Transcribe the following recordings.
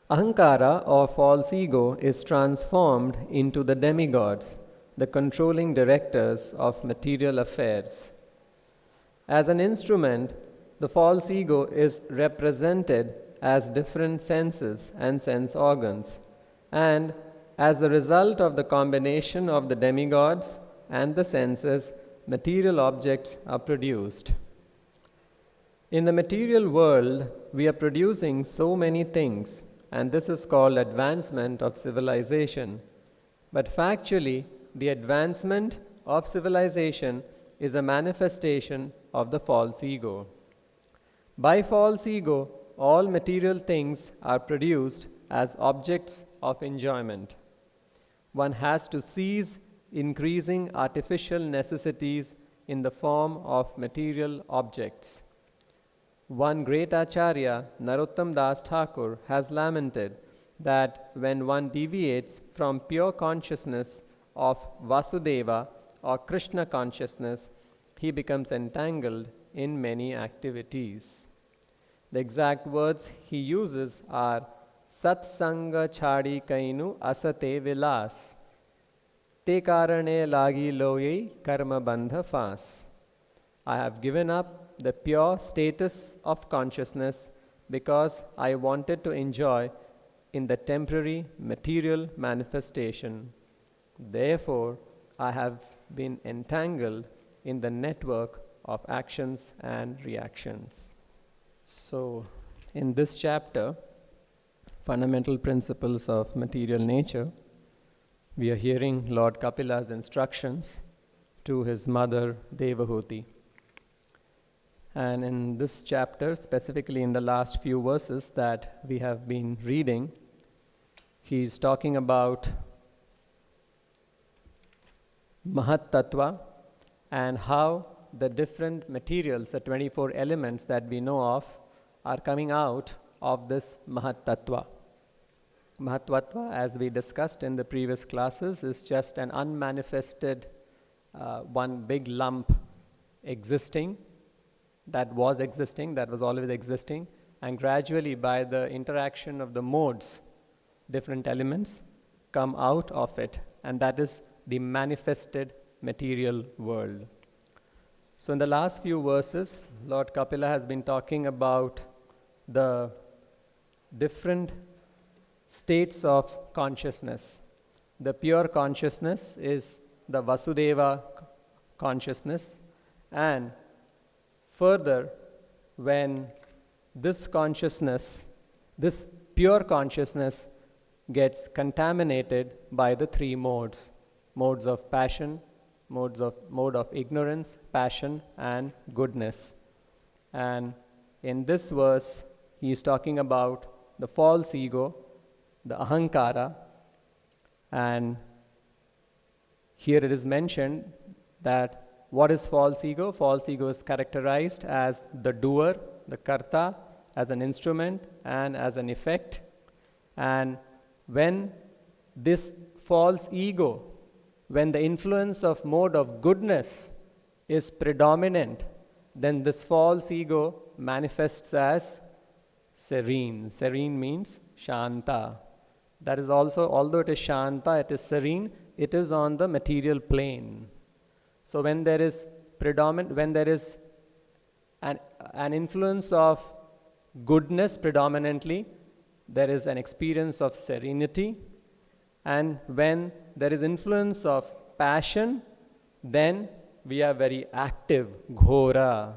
Ahankara or false ego is transformed into the demigods, the controlling directors of material affairs. As an instrument, the false ego is represented as different senses and sense organs, and as a result of the combination of the demigods and the senses, material objects are produced. In the material world, we are producing so many things, and this is called advancement of civilization. But factually, the advancement of civilization is a manifestation of the false ego. By false ego, all material things are produced as objects of enjoyment. One has to cease increasing artificial necessities in the form of material objects. One great Acharya, Narottam Das Thakur, has lamented that when one deviates from pure consciousness of Vasudeva or Krishna consciousness, he becomes entangled in many activities. The exact words he uses are Satsanga chadi kainu asate vilas, te karane lagi loye karma bandha fas. I have given up the pure status of consciousness because I wanted to enjoy in the temporary material manifestation. Therefore, I have been entangled in the network of actions and reactions. So, in this chapter, Fundamental Principles of Material Nature, we are hearing Lord Kapila's instructions to his mother Devahuti. And in this chapter, specifically in the last few verses that we have been reading, he's talking about Mahat Tattva and how the different materials, the 24 elements that we know of, are coming out of this Mahat Tattva. Mahat Tattva, as we discussed in the previous classes, is just an unmanifested one big lump existing, that was always existing, and gradually by the interaction of the modes, different elements come out of it, and that is the manifested material world. So in the last few verses, Lord Kapila has been talking about the different states of consciousness. The pure consciousness is the Vasudeva consciousness, and further, when this consciousness, this pure consciousness, gets contaminated by the three modes of passion, mode of ignorance, passion, and goodness. And in this verse, he is talking about the false ego, the ahankara, and here it is mentioned that what is false ego? False ego is characterized as the doer, the karta, as an instrument and as an effect. And when this false ego, when the influence of mode of goodness is predominant, then this false ego manifests as serene. Serene means shanta. That is also, although it is shanta, it is serene, it is on the material plane. So when there is an influence of goodness predominantly, there is an experience of serenity. And when there is influence of passion, then we are very active, ghora.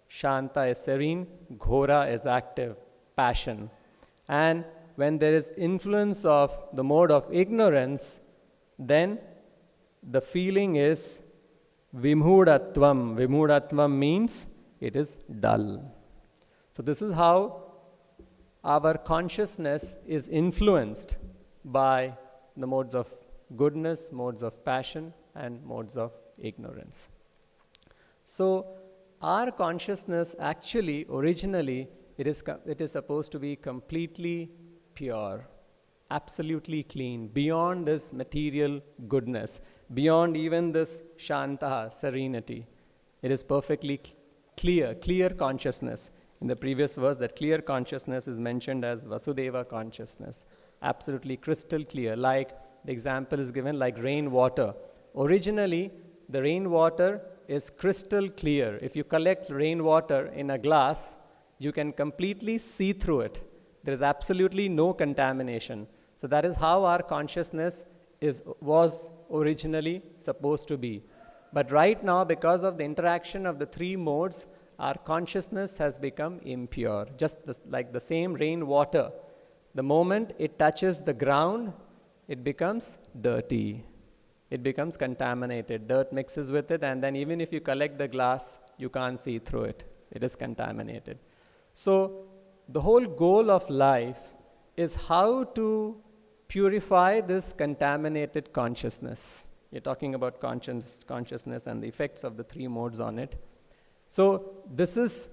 Shanta is serene, ghora is active, passion. And when there is influence of the mode of ignorance, then the feeling is vimhudatvam. Vimhudatvam means it is dull. So this is how our consciousness is influenced by the modes of goodness, modes of passion, and modes of ignorance. So our consciousness actually, originally, it is supposed to be completely pure, absolutely clean, beyond this material goodness, beyond even this shanta, serenity. It is perfectly clear consciousness. In the previous verse, that clear consciousness is mentioned as Vasudeva consciousness. Absolutely crystal clear. Like the example is given like rainwater. Originally, the rainwater is crystal clear. If you collect rainwater in a glass, you can completely see through it. There is absolutely no contamination. So that is how our consciousness was originally supposed to be. But right now, because of the interaction of the three modes, our consciousness has become impure. Like the same rainwater. The moment it touches the ground, it becomes dirty. It becomes contaminated. Dirt mixes with it, and then even if you collect the glass, you can't see through it. It is contaminated. So the whole goal of life is how to purify this contaminated consciousness. You're talking about consciousness and the effects of the three modes on it. So this is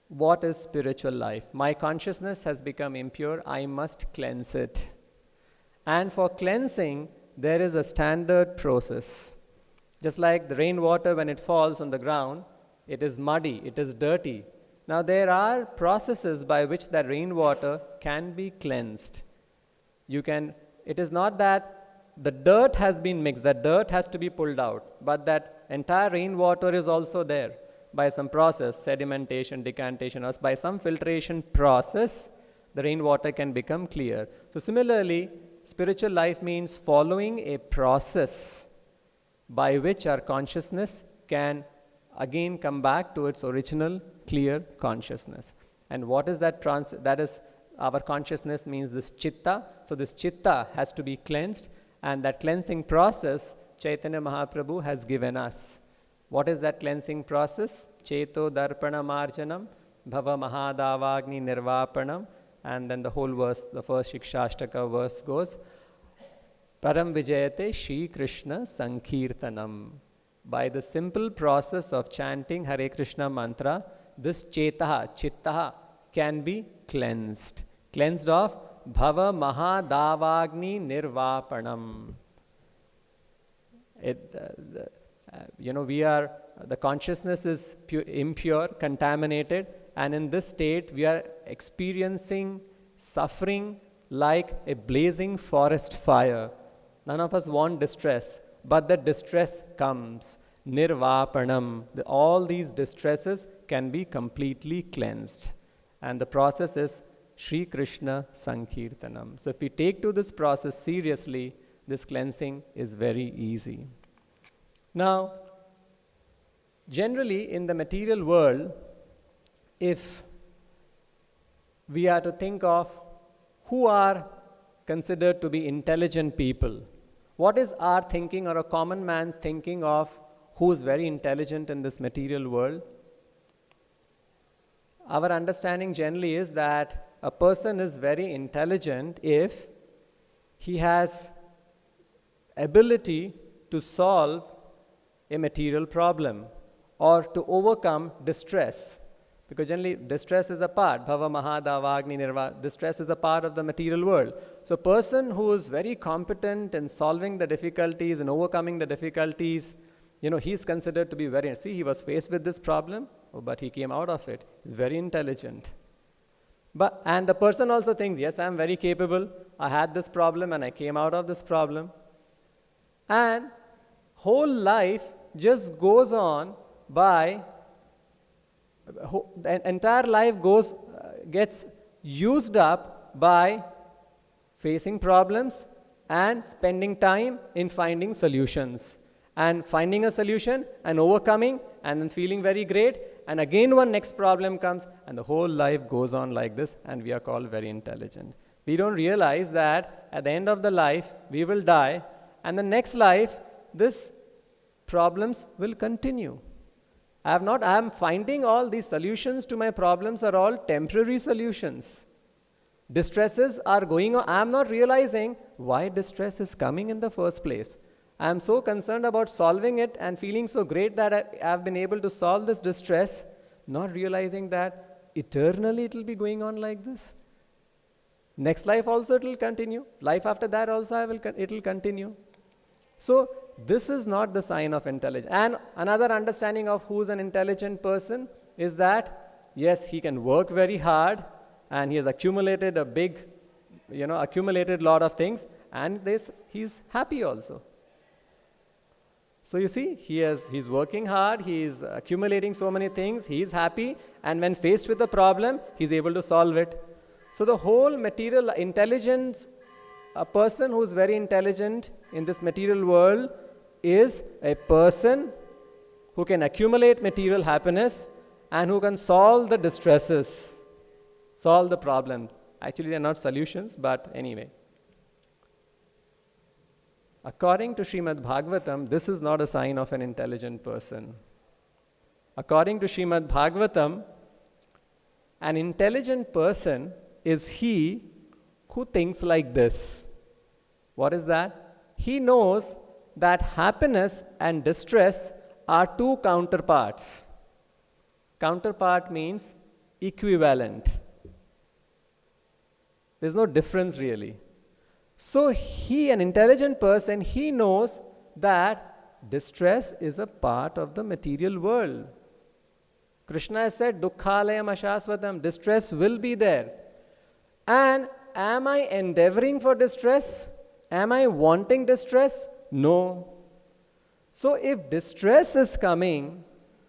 what is spiritual life. My consciousness has become impure. I must cleanse it. And for cleansing, there is a standard process. Just like the rainwater, when it falls on the ground, it is muddy, it is dirty. Now there are processes by which that rainwater can be cleansed. It is not that the dirt has been mixed, that dirt has to be pulled out, but that entire rainwater is also there by some process, sedimentation, decantation, or by some filtration process, the rainwater can become clear. So similarly, spiritual life means following a process by which our consciousness can again come back to its original clear consciousness. And what is that? That is, our consciousness means this chitta. So this chitta has to be cleansed, and that cleansing process Chaitanya Mahaprabhu has given us. What is that cleansing process? Cheto darpana marjanam bhava mahadavagni nirvapanam. And then the whole verse, the first Shikshashtaka verse goes, Param Vijayate Shri Krishna Sankirtanam. By the simple process of chanting Hare Krishna mantra, this chetaha, chittaha, can be cleansed. Cleansed of bhava mahadavagni nirvapanam. The consciousness is impure, contaminated, and in this state we are experiencing suffering like a blazing forest fire. None of us want distress, but the distress comes. Nirvapanam. All these distresses can be completely cleansed. And the process is Shri Krishna Sankirtanam. So if we take to this process seriously, this cleansing is very easy. Now, generally in the material world, if we are to think of who are considered to be intelligent people, what is our thinking or a common man's thinking of who is very intelligent in this material world? Our understanding generally is that a person is very intelligent if he has ability to solve a material problem or to overcome distress. Because generally distress is a part, bhava mahadavagni nirva, distress is a part of the material world. So a person who is very competent in solving the difficulties and overcoming the difficulties, he's considered to be he was faced with this problem, but he came out of it. He's very intelligent. And the person also thinks, yes, I'm very capable. I had this problem and I came out of this problem. And whole life just goes on by, the entire life gets used up by facing problems and spending time in finding solutions. And finding a solution and overcoming and then feeling very great. And again one next problem comes and the whole life goes on like this, and we are called very intelligent. We don't realize that at the end of the life we will die, and the next life this problems will continue. I am finding all these solutions to my problems are all temporary solutions. Distresses are going on. I am not realizing why distress is coming in the first place. I am so concerned about solving it and feeling so great that I have been able to solve this distress, not realizing that eternally it will be going on like this. Next life also it will continue. Life after that also it will continue. So this is not the sign of intelligence. And another understanding of who is an intelligent person is that yes, he can work very hard and he has accumulated a big, accumulated lot of things, and he's happy also. So you see, he's working hard, he's accumulating so many things, he's happy, and when faced with a problem, he's able to solve it. So the whole material intelligence, a person who's very intelligent in this material world is a person who can accumulate material happiness and who can solve the distresses, solve the problem. Actually, they're not solutions, but anyway. According to Srimad Bhagavatam, this is not a sign of an intelligent person. According to Srimad Bhagavatam, an intelligent person is he who thinks like this. What is that? He knows that happiness and distress are two counterparts. Counterpart means equivalent. There's no difference really. So an intelligent person, he knows that distress is a part of the material world. Krishna has said, Dukkhalayam ashasvatam, distress will be there. And am I endeavoring for distress? Am I wanting distress? No. So if distress is coming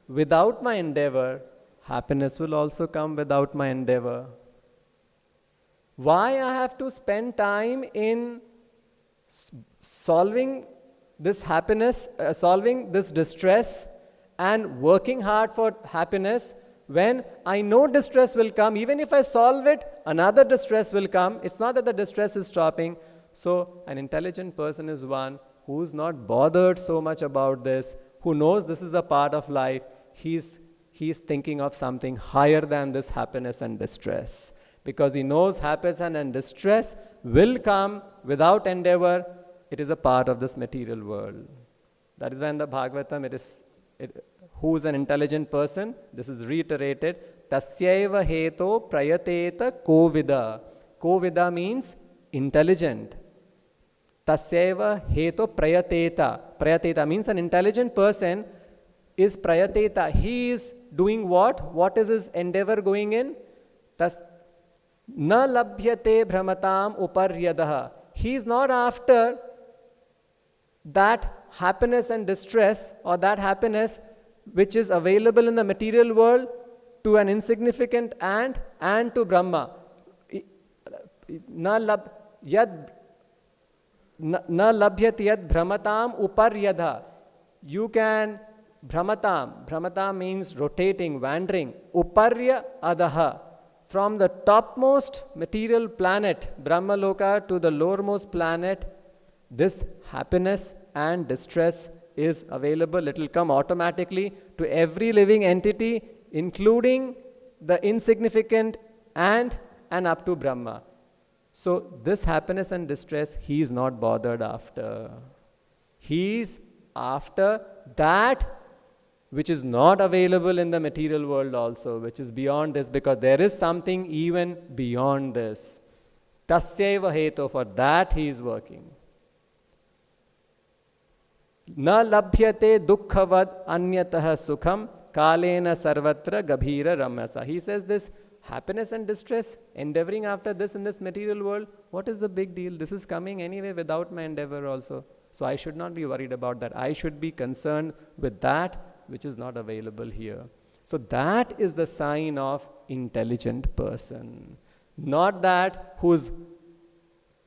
without my endeavor, happiness will also come without my endeavor. Why I have to spend time in solving this happiness, solving this distress and working hard for happiness when I know distress will come? Even if I solve it, another distress will come. It's not that the distress is stopping. So an intelligent person is one who's not bothered so much about this, who knows this is a part of life. He's thinking of something higher than this happiness and distress. Because he knows happiness and distress will come without endeavor. It is a part of this material world. That is why in the Bhagavatam who is an intelligent person? This is reiterated. Tasyaiva heto prayateta kovida. Kovida means intelligent. Tasyaiva heto prayateta. Prayateta means an intelligent person is prayateta. He is doing what? What is his endeavor going in? Na labhyate bhramatam uparyadaha. He is not after that happiness and distress, or that happiness which is available in the material world to an insignificant ant and to Brahma. Na labhyate yad bhramatam uparyadha. You can Brahmatam means rotating, wandering. Uparya adaha. From the topmost material planet, Brahmaloka, to the lowermost planet, this happiness and distress is available. It will come automatically to every living entity, including the insignificant ant and up to Brahma. So this happiness and distress, he is not bothered after. He is after that which is not available in the material world also, which is beyond this, because there is something even beyond this. Tasyaiva heto, for that he is working. Na labhyate dukkhavad anyatah sukham kalena sarvatra gabhira ramyasa. He says this happiness and distress, endeavoring after this in this material world, what is the big deal? This is coming anyway without my endeavor also. So I should not be worried about that. I should be concerned with that which is not available here. So that is the sign of intelligent person. Not that who's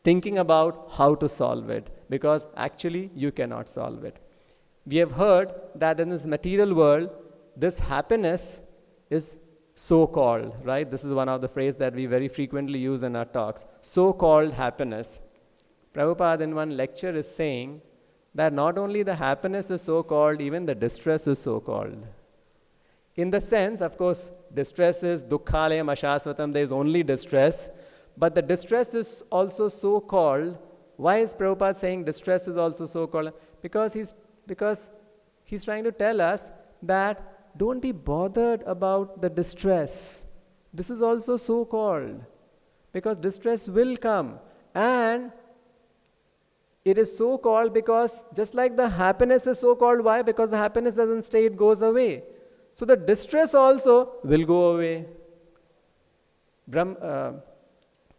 thinking about how to solve it, because actually you cannot solve it. We have heard that in this material world, this happiness is so-called, right? This is one of the phrases that we very frequently use in our talks. So-called happiness. Prabhupada in one lecture is saying that not only the happiness is so-called, even the distress is so-called. In the sense, of course, distress is dukkhalayam ashasvatam, there is only distress, but the distress is also so-called. Why is Prabhupada saying distress is also so-called? Because he's trying to tell us that don't be bothered about the distress. This is also so-called, because distress will come, and it is so called because just like the happiness is so called, why? Because the happiness doesn't stay, it goes away. So the distress also will go away.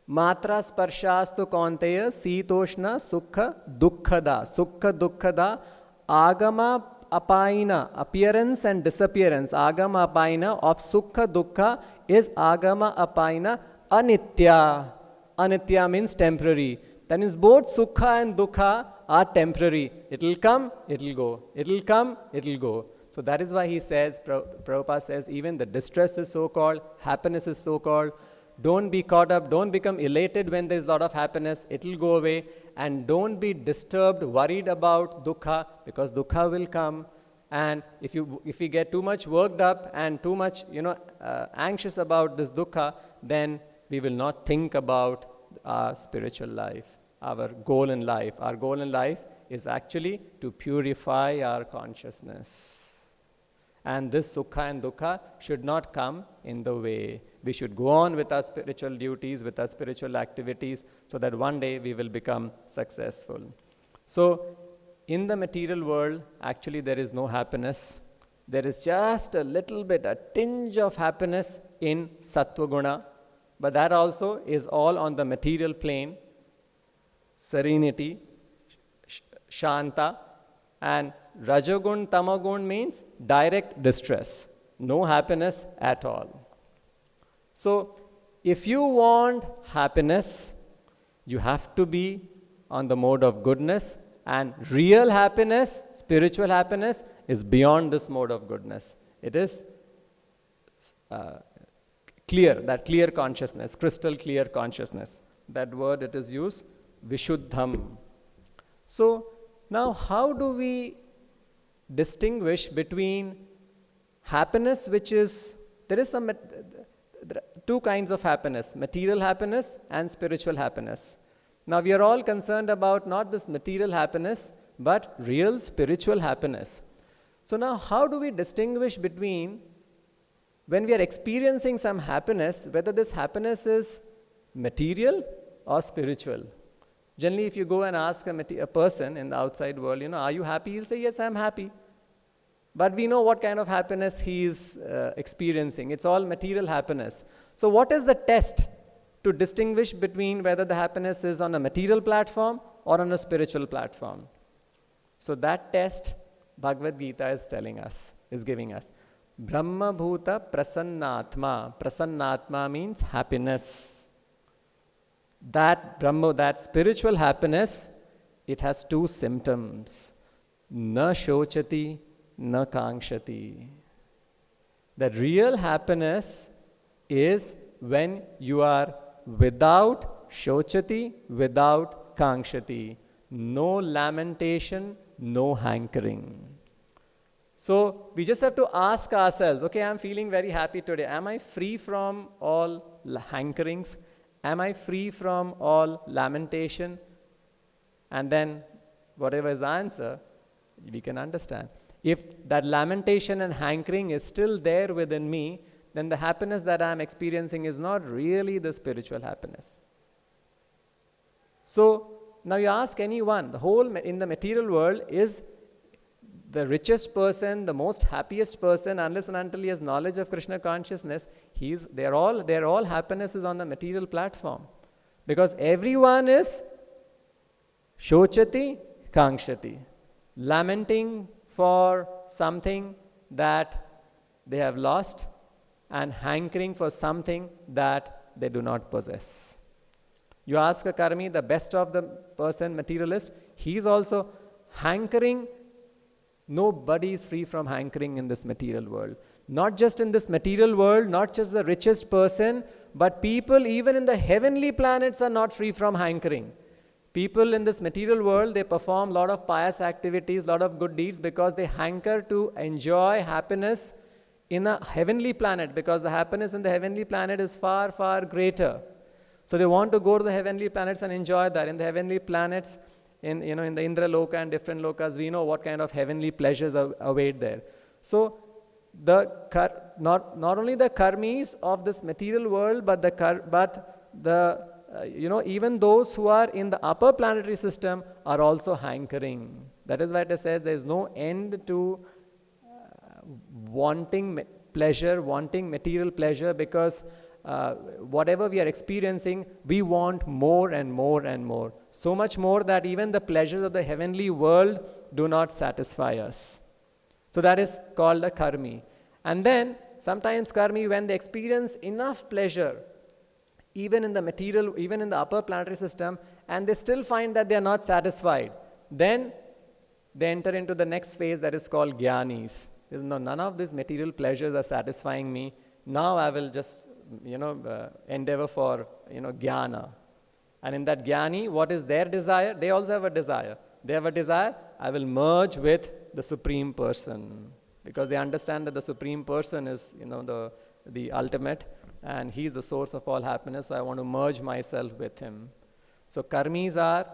Matra sparshastu kaunteya sitoshna sukha dukkhada. Sukha dukkhada agama apaina, appearance and disappearance. Agama apaina of sukha dukkha is agama apaina anitya. Anitya means temporary. That means both sukha and dukkha are temporary. It will come, it will go. It will come, it will go. So that is why he says, Prabhupada says, even the distress is so-called, happiness is so-called. Don't be caught up, don't become elated when there is a lot of happiness. It will go away. And don't be disturbed, worried about dukkha, because dukkha will come. And if we get too much worked up and too much, anxious about this dukkha, then we will not think about our spiritual life, our goal in life. Our goal in life is actually to purify our consciousness. And this sukha and dukkha should not come in the way. We should go on with our spiritual duties, with our spiritual activities, so that one day we will become successful. So, in the material world, actually there is no happiness. There is just a little bit, a tinge of happiness in sattva guna, but that also is all on the material plane. Serenity, shanta, and rajagun, tamagun means direct distress. No happiness at all. So, if you want happiness, you have to be on the mode of goodness, and real happiness, spiritual happiness, is beyond this mode of goodness. It is clear, that clear consciousness, crystal clear consciousness. That word it is used, vishuddham. So, now how do we distinguish between happiness, which is, there are two kinds of happiness, material happiness and spiritual happiness. Now we are all concerned about not this material happiness, but real spiritual happiness. So now how do we distinguish between, when we are experiencing some happiness, whether this happiness is material or spiritual? Generally, if you go and ask a person in the outside world, are you happy? He'll say, yes, I'm happy. But we know what kind of happiness he is experiencing. It's all material happiness. So what is the test to distinguish between whether the happiness is on a material platform or on a spiritual platform? So that test Bhagavad Gita is telling us, is giving us. Brahma Bhuta Prasannatma. Prasannatma means happiness. That Brahma, that spiritual happiness, it has two symptoms. Na shochati, na kangshati. The real happiness is when you are without shochati, without kangshati. No lamentation, no hankering. So we just have to ask ourselves, okay, I'm feeling very happy today. Am I free from all hankerings? Am I free from all lamentation? And then whatever is the answer, we can understand. If that lamentation and hankering is still there within me, then the happiness that I am experiencing is not really the spiritual happiness. So now you ask anyone, the whole in the material world, is the richest person, the most happiest person, unless and until he has knowledge of Krishna consciousness, their all happiness is on the material platform. Because everyone is shochati, kangshati, lamenting for something that they have lost and hankering for something that they do not possess. You ask a karmi, the best of the person, materialist, he is also hankering. Nobody is free from hankering in this material world. Not just in this material world, not just the richest person, but people even in the heavenly planets are not free from hankering. People in this material world, they perform a lot of pious activities, a lot of good deeds because they hanker to enjoy happiness in a heavenly planet, because the happiness in the heavenly planet is far, far greater. So they want to go to the heavenly planets and enjoy that. In the heavenly planets, in the Indra Loka and different lokas, we know what kind of heavenly pleasures await there. So not only the karmis of this material world, but even those who are in the upper planetary system are also hankering. That is why it says there is no end to wanting pleasure, wanting material pleasure, because whatever we are experiencing, we want more and more and more. So much more that even the pleasures of the heavenly world do not satisfy us. So that is called a karmi. And then sometimes karmi, when they experience enough pleasure, even in the material, even in the upper planetary system, and they still find that they are not satisfied, then they enter into the next phase that is called jnanis. There's no, none of these material pleasures are satisfying me. Now I will just, endeavor for, jnana. And in that jnani, what is their desire? They also have a desire. They have a desire, I will merge with the Supreme Person. Because they understand that the Supreme Person is, the ultimate, and He is the source of all happiness, so I want to merge myself with Him. So karmis are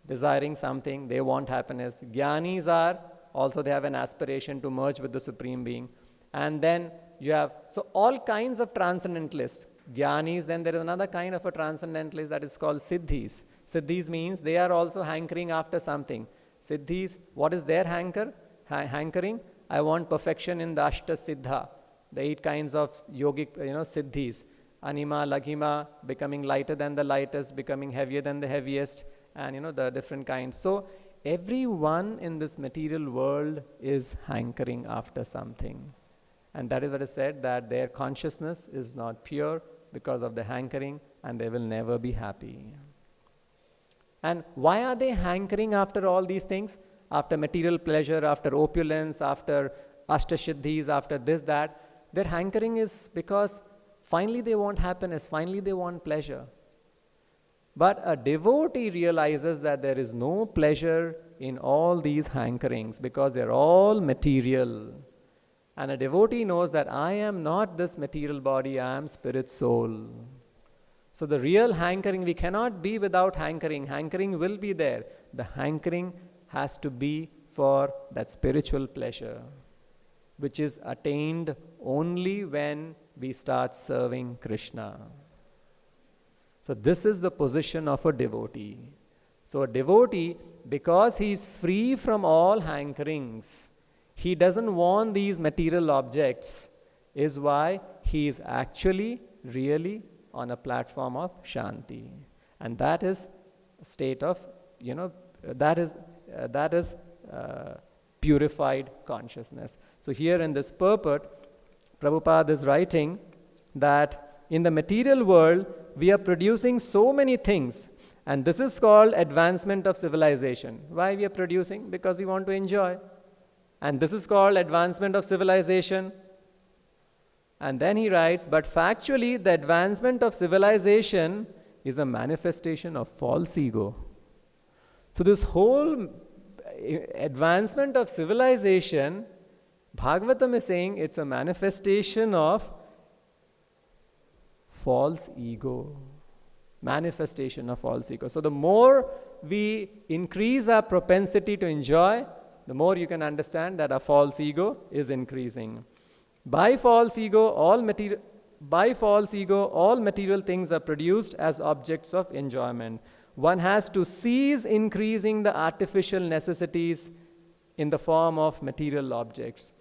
desiring something, they want happiness. Jnanis are also, they have an aspiration to merge with the Supreme Being. And then you have, so all kinds of transcendentalists. Jnanis, then there is another kind of a transcendentalist that is called siddhis. Siddhis means they are also hankering after something. Siddhis, what is their hankering? I want perfection in the Ashta Siddha, the 8 kinds of yogic, siddhis. Anima, Laghima, becoming lighter than the lightest, becoming heavier than the heaviest, and the different kinds. So everyone in this material world is hankering after something. And that is what is said, that their consciousness is not pure because of the hankering, and they will never be happy. And why are they hankering after all these things? After material pleasure, after opulence, after ashtasiddhis, after this, that. Their hankering is because finally they want happiness, finally they want pleasure. But a devotee realizes that there is no pleasure in all these hankerings because they're all material. And a devotee knows that I am not this material body, I am spirit soul. So the real hankering, we cannot be without hankering. Hankering will be there. The hankering has to be for that spiritual pleasure, which is attained only when we start serving Krishna. So this is the position of a devotee. So a devotee, because he is free from all hankerings, he doesn't want these material objects, is why he is actually, really on a platform of Shanti. And that is a state of, that is purified consciousness. So here in this purport, Prabhupada is writing that in the material world, we are producing so many things, and this is called advancement of civilization. Why we are producing? Because we want to enjoy. And this is called advancement of civilization. And then he writes, but factually, the advancement of civilization is a manifestation of false ego. So this whole advancement of civilization, Bhagavatam is saying it's a manifestation of false ego. Manifestation of false ego. So the more we increase our propensity to enjoy, the more you can understand that our false ego is increasing. By false ego, all material things are produced as objects of enjoyment. One has to cease increasing the artificial necessities in the form of material objects.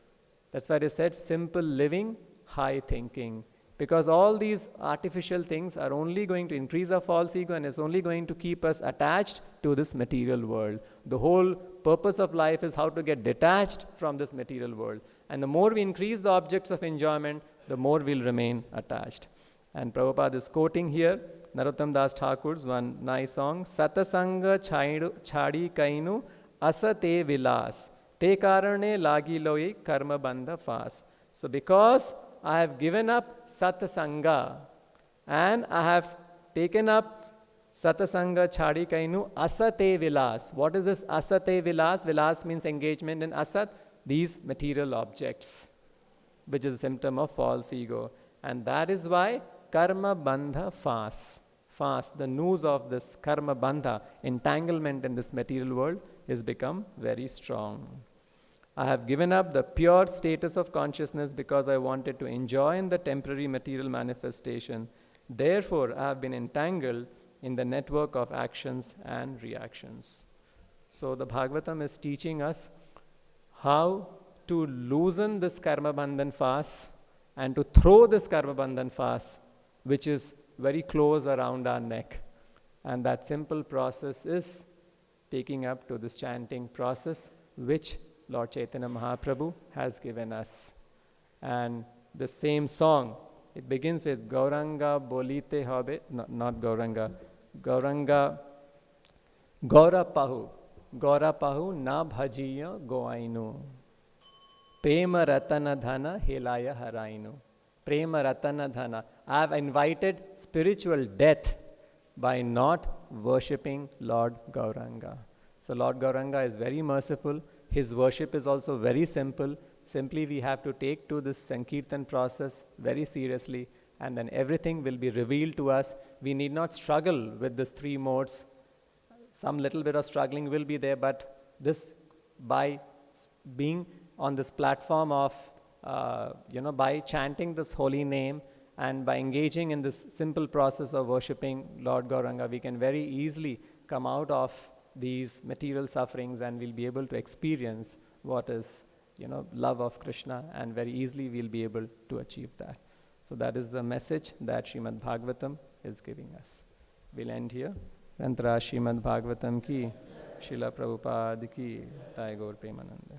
That's why they said simple living, high thinking. Because all these artificial things are only going to increase our false ego and is only going to keep us attached to this material world. The whole purpose of life is how to get detached from this material world. And the more we increase the objects of enjoyment, the more we'll remain attached. And Prabhupada is quoting here Narottam Das Thakur's one nice song, Satasanga chadi kainu asate vilas, te karane lagi loi karma bandha fas. So because I have given up satsanga and I have taken up satsanga chadi kainu asate vilas. What is this asate vilas? Vilas means engagement in asat, these material objects, which is a symptom of false ego. And that is why karma bandha fas. Fas, the noose of this karma bandha, entanglement in this material world, is become very strong. I have given up the pure status of consciousness because I wanted to enjoy in the temporary material manifestation. Therefore, I have been entangled in the network of actions and reactions. So the Bhagavatam is teaching us how to loosen this karma bandhan fast and to throw this karma bandhan fast, which is very close around our neck. And that simple process is taking up to this chanting process, which Lord Chaitanya Mahaprabhu has given us. And the same song, it begins with Gauranga bolite hobe, not Gauranga, Gauranga, Gaurapahu na bhajiya goainu. Prema ratana dhana helaya harainu. Prema ratana dhana. I have invited spiritual death by not worshipping Lord Gauranga. So Lord Gauranga is very merciful. His worship is also very simple. Simply we have to take to this Sankirtan process very seriously, and then everything will be revealed to us. We need not struggle with these three modes. Some little bit of struggling will be there, but this, by being on this platform of, by chanting this holy name and by engaging in this simple process of worshipping Lord Gauranga, we can very easily come out of these material sufferings, and we'll be able to experience what is, love of Krishna, and very easily we'll be able to achieve that. So that is the message that Srimad Bhagavatam is giving us. We'll end here. Rantara Srimad Bhagavatam ki, Srila Prabhupada ki, Jai Gaur Premananda.